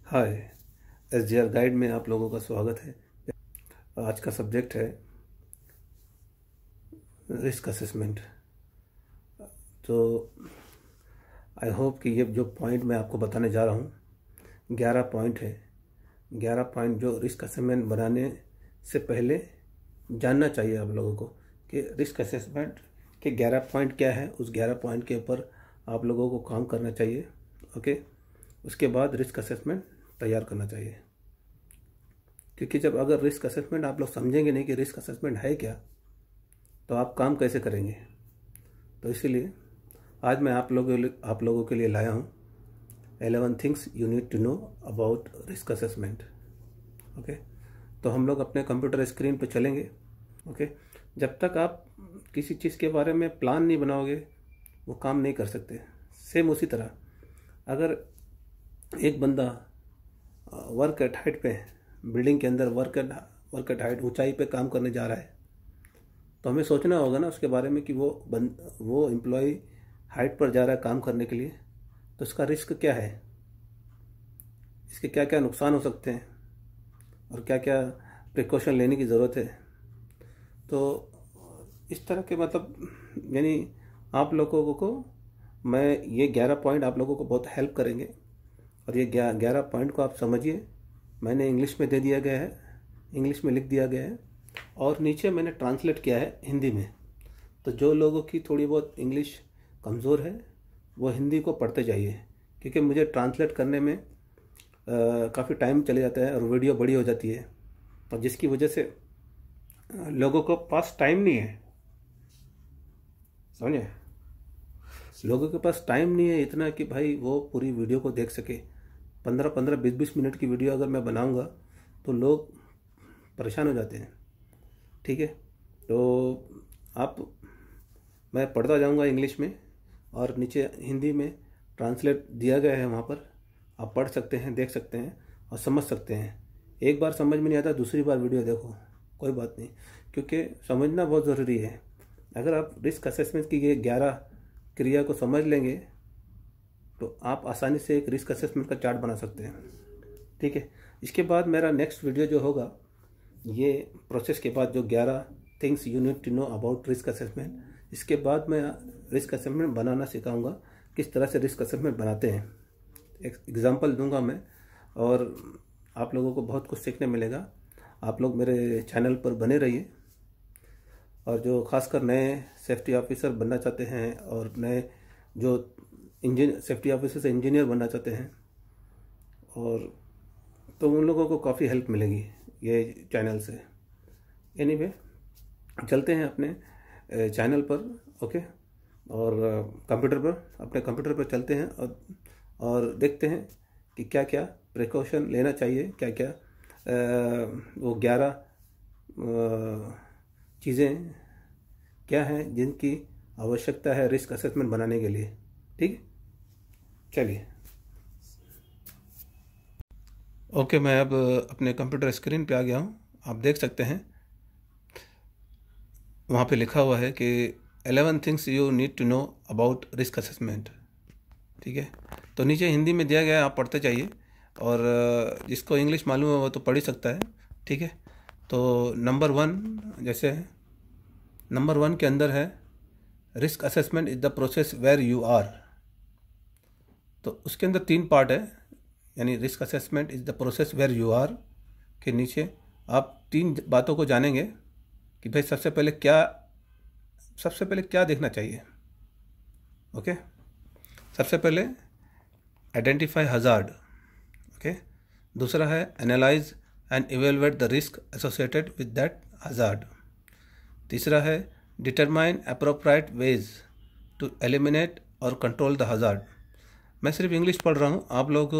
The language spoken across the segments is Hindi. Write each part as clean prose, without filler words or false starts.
हाय, SGR गाइड में आप लोगों का स्वागत है। आज का सब्जेक्ट है रिस्क असेसमेंट। तो आई होप कि ये जो पॉइंट मैं आपको बताने जा रहा हूँ 11 पॉइंट है। 11 पॉइंट जो रिस्क असेसमेंट बनाने से पहले जानना चाहिए आप लोगों को कि रिस्क असेसमेंट के 11 पॉइंट क्या है। उस 11 पॉइंट के ऊपर आप लोगों को काम करना चाहिए। ओके, उसके बाद रिस्क असेसमेंट तैयार करना चाहिए। क्योंकि जब अगर रिस्क असेसमेंट आप लोग समझेंगे नहीं कि रिस्क असेसमेंट है क्या, तो आप काम कैसे करेंगे। तो इसीलिए आज मैं आप लोगों के लिए लाया हूँ 11 things you need to know about risk assessment. Okay, तो हम लोग अपने कंप्यूटर स्क्रीन पर चलेंगे। ओके, जब तक आप किसी चीज़ के बारे में प्लान नहीं बनाओगे वो काम नहीं कर सकते। सेम उसी तरह अगर एक बंदा वर्क एट हाइट पे बिल्डिंग के अंदर वर्क एट हाइट ऊंचाई पे काम करने जा रहा है, तो हमें सोचना होगा ना उसके बारे में कि वो एम्प्लॉय हाइट पर जा रहा है काम करने के लिए, तो इसका रिस्क क्या है, इसके क्या क्या नुकसान हो सकते हैं और क्या क्या प्रिकॉशन लेने की ज़रूरत है। तो इस तरह के यानी आप लोगों को मैं ये 11 पॉइंट आप लोगों को बहुत हेल्प करेंगे। और ये 11 पॉइंट को आप समझिए। मैंने इंग्लिश में दे दिया गया है, इंग्लिश में लिख दिया गया है और नीचे मैंने ट्रांसलेट किया है हिंदी में। तो जो लोगों की थोड़ी बहुत इंग्लिश कमज़ोर है वो हिंदी को पढ़ते जाइए, क्योंकि मुझे ट्रांसलेट करने में काफ़ी टाइम चले जाता है और वीडियो बड़ी हो जाती है, और जिसकी वजह से लोगों को पास टाइम नहीं है। समझे, लोगों के पास टाइम नहीं है इतना कि भाई वो पूरी वीडियो को देख सके। 15-15, 20-20 मिनट की वीडियो अगर मैं बनाऊंगा तो लोग परेशान हो जाते हैं। ठीक है, तो मैं पढ़ता जाऊंगा इंग्लिश में और नीचे हिंदी में ट्रांसलेट दिया गया है, वहाँ पर आप पढ़ सकते हैं, देख सकते हैं और समझ सकते हैं। एक बार समझ में नहीं आता दूसरी बार वीडियो देखो, कोई बात नहीं, क्योंकि समझना बहुत ज़रूरी है। अगर आप रिस्क असेसमेंट की ये 11 क्रिया को समझ लेंगे तो आप आसानी से एक रिस्क असेसमेंट का चार्ट बना सकते हैं। ठीक है, इसके बाद मेरा नेक्स्ट वीडियो जो होगा ये प्रोसेस के बाद जो 11 things you need to know about risk assessment, इसके बाद मैं रिस्क असेसमेंट बनाना सिखाऊंगा, किस तरह से रिस्क असेसमेंट बनाते हैं। एक एग्जांपल दूंगा मैं और आप लोगों को बहुत कुछ सीखने मिलेगा। आप लोग मेरे चैनल पर बने रहिए, और जो खासकर नए सेफ्टी ऑफिसर बनना चाहते हैं और नए जो सेफ्टी ऑफिसर से इंजीनियर बनना चाहते हैं, और तो उन लोगों को काफ़ी हेल्प मिलेगी ये चैनल से। एनीवे, चलते हैं अपने चैनल पर। ओके, और अपने कंप्यूटर पर चलते हैं और देखते हैं कि क्या क्या प्रिकॉशन लेना चाहिए, क्या क्या वो 11 चीज़ें क्या हैं जिनकी आवश्यकता है रिस्क असेसमेंट बनाने के लिए। ठीक है, चलिए। ओके, मैं अब अपने कंप्यूटर स्क्रीन पे आ गया हूँ। आप देख सकते हैं वहाँ पे लिखा हुआ है कि 11 things you need to know about risk assessment. ठीक है, तो नीचे हिंदी में दिया गया है, आप पढ़ते चाहिए, और जिसको इंग्लिश मालूम है वो तो पढ़ ही सकता है। ठीक है, तो नंबर 1 जैसे है, नंबर 1 के अंदर है risk assessment is the process where you are. तो उसके अंदर 3 पार्ट है, यानी risk assessment is the process where you are के नीचे आप 3 बातों को जानेंगे कि भाई सबसे पहले क्या देखना चाहिए। ओके, सबसे पहले आइडेंटिफाई हजार्ड। ओके, दूसरा है analyse and evaluate the risk associated with that hazard. तीसरा है determine appropriate ways to eliminate और कंट्रोल द हजार्ड। मैं सिर्फ इंग्लिश पढ़ रहा हूँ, आप लोग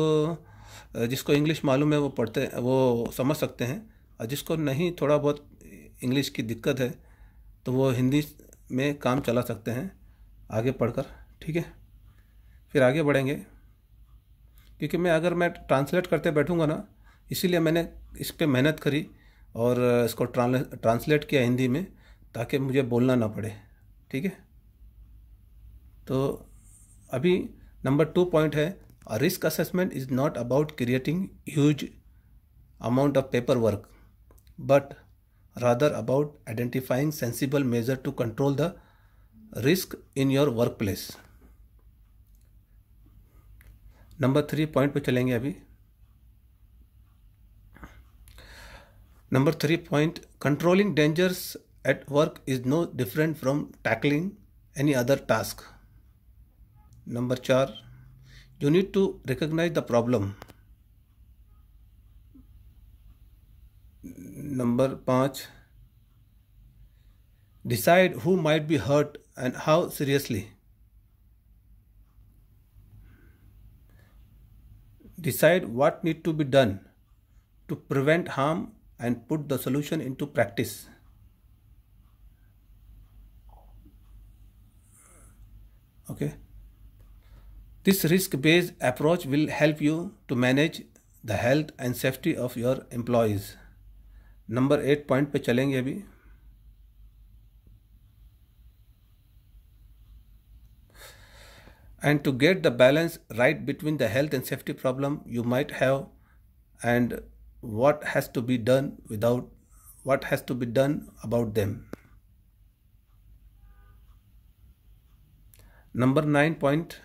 जिसको इंग्लिश मालूम है वो समझ सकते हैं, और जिसको नहीं, थोड़ा बहुत इंग्लिश की दिक्कत है, तो वो हिंदी में काम चला सकते हैं आगे पढ़कर। ठीक है, फिर आगे बढ़ेंगे, क्योंकि अगर मैं ट्रांसलेट करते बैठूंगा ना, इसीलिए मैंने इस पर मेहनत करी और इसको ट्रांसलेट किया हिंदी में, ताकि मुझे बोलना ना पड़े। ठीक है, तो अभी नंबर 2 पॉइंट है A risk assessment is not about creating huge amount of paperwork, but rather about identifying sensible measure to control the risk in your workplace. Number 3 point पे चलेंगे अभी. Number 3 point, controlling dangers at work is no different from tackling any other task. Number 4, you need to recognize the problem. Number 5, decide who might be hurt and how seriously. Decide what need to be done to prevent harm and put the solution into practice. Okay. This risk-based approach will help you to manage the health and safety of your employees. Number 8 point पे चलेंगे अभी. And to get the balance right between the health and safety problem you might have and what has to be done about them. Number 9 point,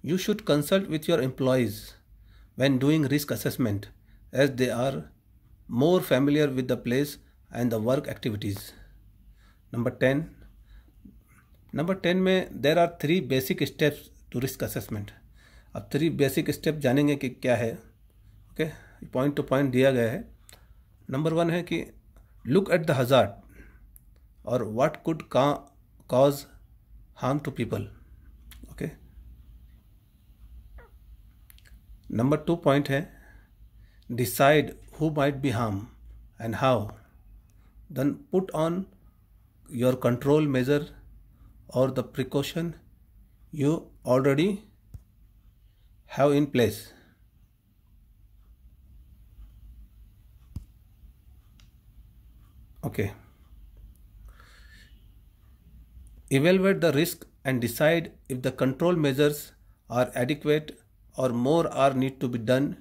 you should consult with your employees when doing risk assessment as they are more familiar with the place and the work activities. Number 10 में there are 3 basic steps to risk assessment. अब 3 basic step जानेंगे कि क्या है. ओके, पॉइंट टू पॉइंट दिया गया है. नंबर 1 है कि लुक एट द हजार्ड और what could cause harm to people. Okay. Number 2 point है decide who might be harm and how. Then put on your control measure और the precaution you already have in place. Okay. Evaluate the risk and decide if the control measures are adequate or more are need to be done.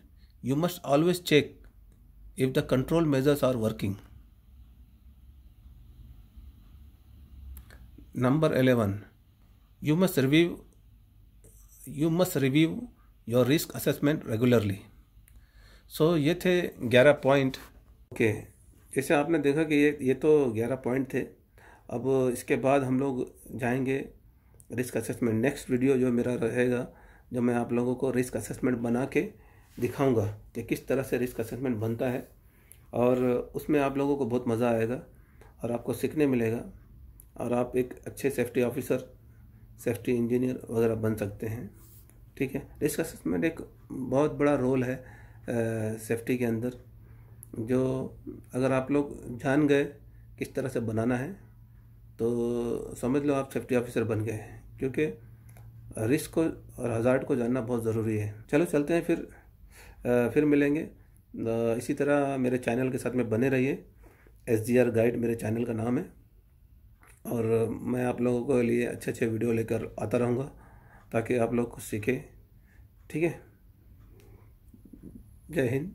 You must always check if the control measures are working. Number 11, you must review your risk assessment regularly. So ये थे 11 पॉइंट. ओके, जैसे आपने देखा कि ये तो 11 पॉइंट थे. अब इसके बाद हम लोग जाएंगे रिस्क असेसमेंट. नेक्स्ट वीडियो जो मेरा रहेगा, जो मैं आप लोगों को रिस्क असेसमेंट बना के दिखाऊंगा कि किस तरह से रिस्क असेसमेंट बनता है, और उसमें आप लोगों को बहुत मज़ा आएगा और आपको सीखने मिलेगा और आप एक अच्छे सेफ्टी ऑफिसर, सेफ्टी इंजीनियर वगैरह बन सकते हैं. ठीक है. रिस्क असेसमेंट एक बहुत बड़ा रोल है सेफ्टी के अंदर, जो अगर आप लोग जान गए किस तरह से बनाना है तो समझ लो आप सेफ्टी ऑफिसर बन गए हैं, क्योंकि रिस्क को और हज़ार्ड को जानना बहुत ज़रूरी है. चलो चलते हैं, फिर मिलेंगे. इसी तरह मेरे चैनल के साथ में बने रहिए. SGR गाइड मेरे चैनल का नाम है, और मैं आप लोगों के लिए अच्छे अच्छे वीडियो लेकर आता रहूँगा ताकि आप लोग कुछ सीखें. ठीक है. जय हिंद,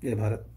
जय भारत.